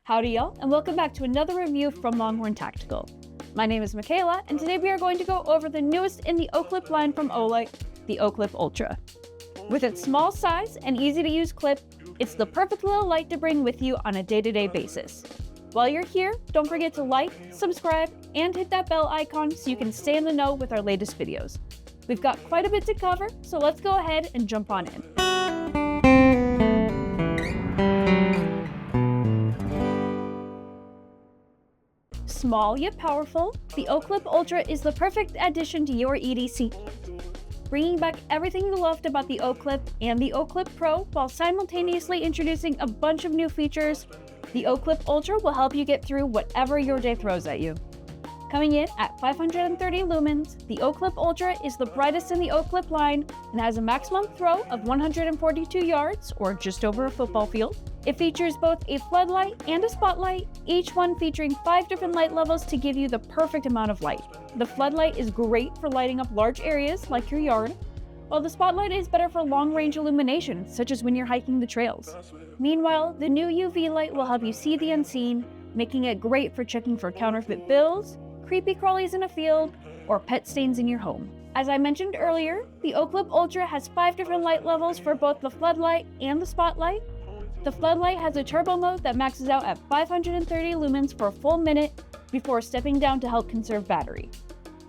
Howdy y'all, and welcome back to another review from Longhorn Tactical. My name is Michaela, and today we are going to go over the newest in the Oclip line from Olight, the Oclip Ultra. With its small size and easy to use clip, it's the perfect little light to bring with you on a day-to-day basis. While you're here, don't forget to like, subscribe, and hit that bell icon so you can stay in the know with our latest videos. We've got quite a bit to cover, so let's go ahead and jump on in. Small yet powerful, the Oclip Ultra is the perfect addition to your EDC, bringing back everything you loved about the Oclip and the Oclip Pro while simultaneously introducing a bunch of new features. The Oclip Ultra will help you get through whatever your day throws at you. Coming in at 530 lumens, the Oclip Ultra is the brightest in the Oclip line and has a maximum throw of 142 yards, or just over a football field. It features both a floodlight and a spotlight, each one featuring 5 different light levels to give you the perfect amount of light. The floodlight is great for lighting up large areas like your yard, while the spotlight is better for long-range illumination, such as when you're hiking the trails. Meanwhile, the new UV light will help you see the unseen, making it great for checking for counterfeit bills, creepy crawlies in a field, or pet stains in your home. As I mentioned earlier, the Oclip Ultra has 5 different light levels for both the floodlight and the spotlight. The floodlight has a turbo mode that maxes out at 530 lumens for a full minute before stepping down to help conserve battery.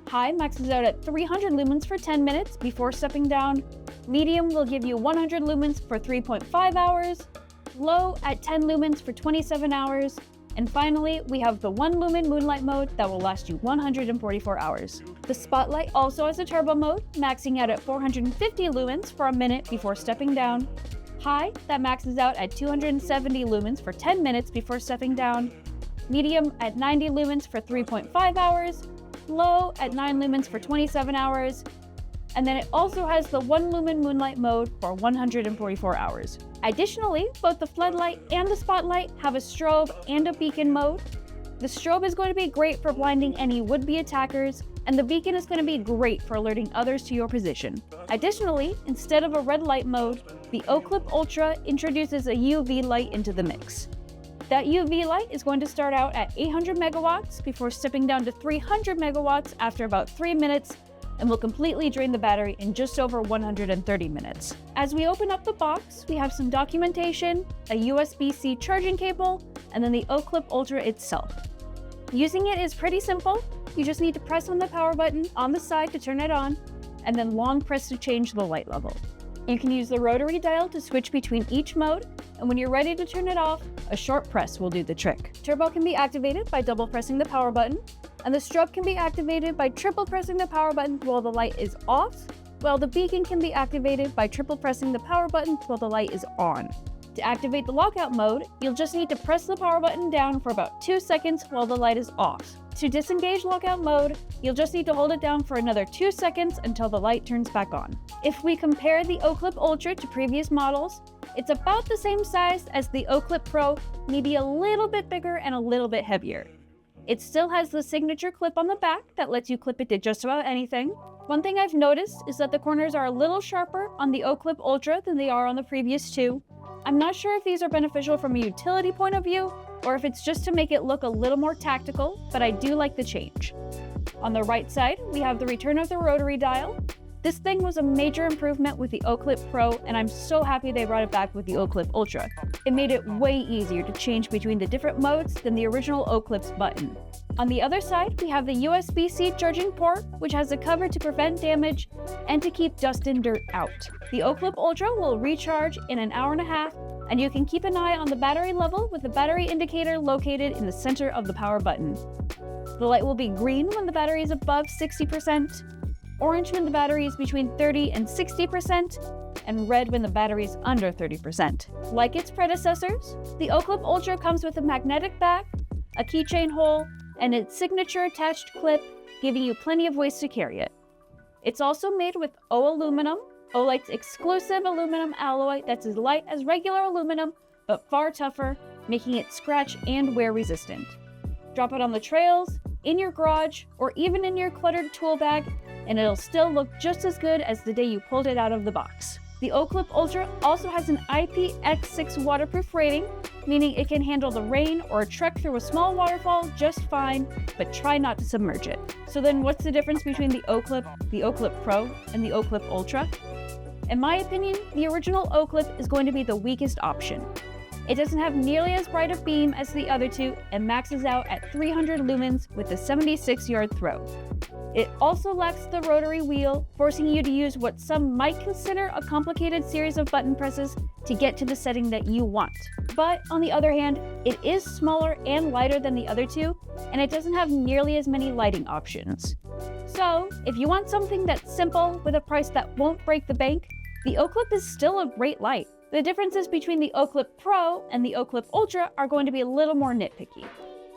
High maxes out at 300 lumens for 10 minutes before stepping down. Medium will give you 100 lumens for 3.5 hours. Low at 10 lumens for 27 hours. And finally, we have the 1 lumen moonlight mode that will last you 144 hours. The spotlight also has a turbo mode, maxing out at 450 lumens for a minute before stepping down. High, that maxes out at 270 lumens for 10 minutes before stepping down. Medium at 90 lumens for 3.5 hours. Low at 9 lumens for 27 hours. And then it also has the 1 lumen moonlight mode for 144 hours. Additionally, both the floodlight and the spotlight have a strobe and a beacon mode. The strobe is going to be great for blinding any would-be attackers, and the beacon is going to be great for alerting others to your position. Additionally, instead of a red light mode, the Oclip Ultra introduces a UV light into the mix. That UV light is going to start out at 800 megawatts before stepping down to 300 megawatts after about 3 minutes, and will completely drain the battery in just over 130 minutes. As we open up the box, we have some documentation, a USB-C charging cable, and then the Oclip Ultra itself. Using it is pretty simple. You just need to press on the power button on the side to turn it on, and then long press to change the light level. You can use the rotary dial to switch between each mode, and when you're ready to turn it off, a short press will do the trick. Turbo can be activated by double pressing the power button, and the strobe can be activated by triple pressing the power button while the light is off, while the beacon can be activated by triple pressing the power button while the light is on. To activate the lockout mode, you'll just need to press the power button down for about 2 seconds while the light is off. To disengage lockout mode, you'll just need to hold it down for another 2 seconds until the light turns back on. If we compare the Oclip Ultra to previous models, it's about the same size as the Oclip Pro, maybe a little bit bigger and a little bit heavier. It still has the signature clip on the back that lets you clip it to just about anything. One thing I've noticed is that the corners are a little sharper on the Oclip Ultra than they are on the previous two. I'm not sure if these are beneficial from a utility point of view, or if it's just to make it look a little more tactical, but I do like the change. On the right side, we have the return of the rotary dial. This thing was a major improvement with the Oclip Pro, and I'm so happy they brought it back with the Oclip Ultra. It made it way easier to change between the different modes than the original Oclip's button. On the other side, we have the USB-C charging port, which has a cover to prevent damage and to keep dust and dirt out. The Oclip Ultra will recharge in an hour and a half, and you can keep an eye on the battery level with the battery indicator located in the center of the power button. The light will be green when the battery is above 60%, orange when the battery is between 30 and 60%, and red when the battery is under 30%. Like its predecessors, the Oclip Ultra comes with a magnetic back, a keychain hole, and its signature attached clip, giving you plenty of ways to carry it. It's also made with O-aluminum, Olight's exclusive aluminum alloy that's as light as regular aluminum, but far tougher, making it scratch and wear resistant. Drop it on the trails, in your garage, or even in your cluttered tool bag, and it'll still look just as good as the day you pulled it out of the box. The Oclip Ultra also has an IPX6 waterproof rating, meaning it can handle the rain or trek through a small waterfall just fine, but try not to submerge it. So then what's the difference between the Oclip Pro, and the Oclip Ultra? In my opinion, the original Oclip is going to be the weakest option. It doesn't have nearly as bright a beam as the other two and maxes out at 300 lumens with a 76-yard throw. It also lacks the rotary wheel, forcing you to use what some might consider a complicated series of button presses to get to the setting that you want. But on the other hand, it is smaller and lighter than the other two, and it doesn't have nearly as many lighting options. So, if you want something that's simple with a price that won't break the bank, the Oclip is still a great light. The differences between the Oclip Pro and the Oclip Ultra are going to be a little more nitpicky.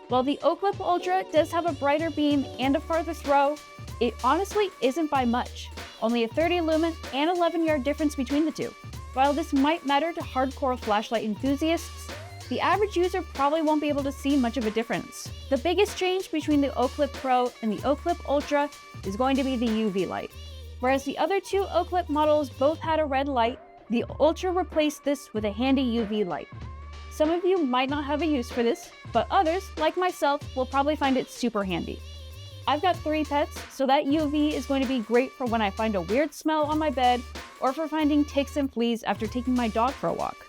While the Oclip Ultra does have a brighter beam and a farther throw, it honestly isn't by much, only a 30 lumen and 11-yard difference between the two. While this might matter to hardcore flashlight enthusiasts, the average user probably won't be able to see much of a difference. The biggest change between the Oclip Pro and the Oclip Ultra is going to be the UV light. Whereas the other two Oclip models both had a red light, the Ultra replaced this with a handy UV light. Some of you might not have a use for this, but others, like myself, will probably find it super handy. I've got 3 pets, so that UV is going to be great for when I find a weird smell on my bed, or for finding ticks and fleas after taking my dog for a walk.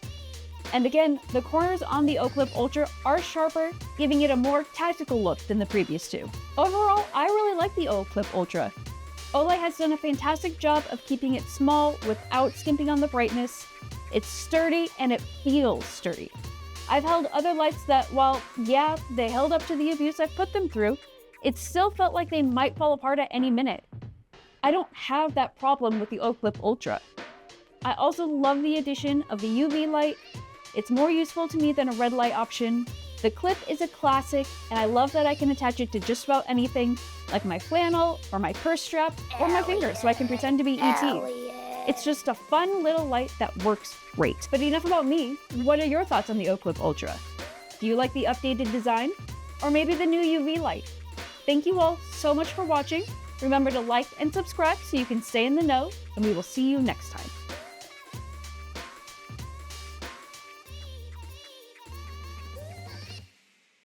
And again, the corners on the Oclip Ultra are sharper, giving it a more tactical look than the previous two. Overall, I really like the Oclip Ultra. Olight has done a fantastic job of keeping it small without skimping on the brightness. It's sturdy and it feels sturdy. I've held other lights that, while yeah, they held up to the abuse I've put them through, it still felt like they might fall apart at any minute. I don't have that problem with the Oclip Ultra. I also love the addition of the UV light. It's more useful to me than a red light option. The clip is a classic, and I love that I can attach it to just about anything, like my flannel, or my purse strap, or my finger, so I can pretend to be E.T. It's just a fun little light that works great. But enough about me. What are your thoughts on the Oclip Ultra? Do you like the updated design? Or maybe the new UV light? Thank you all so much for watching. Remember to like and subscribe so you can stay in the know, and we will see you next time.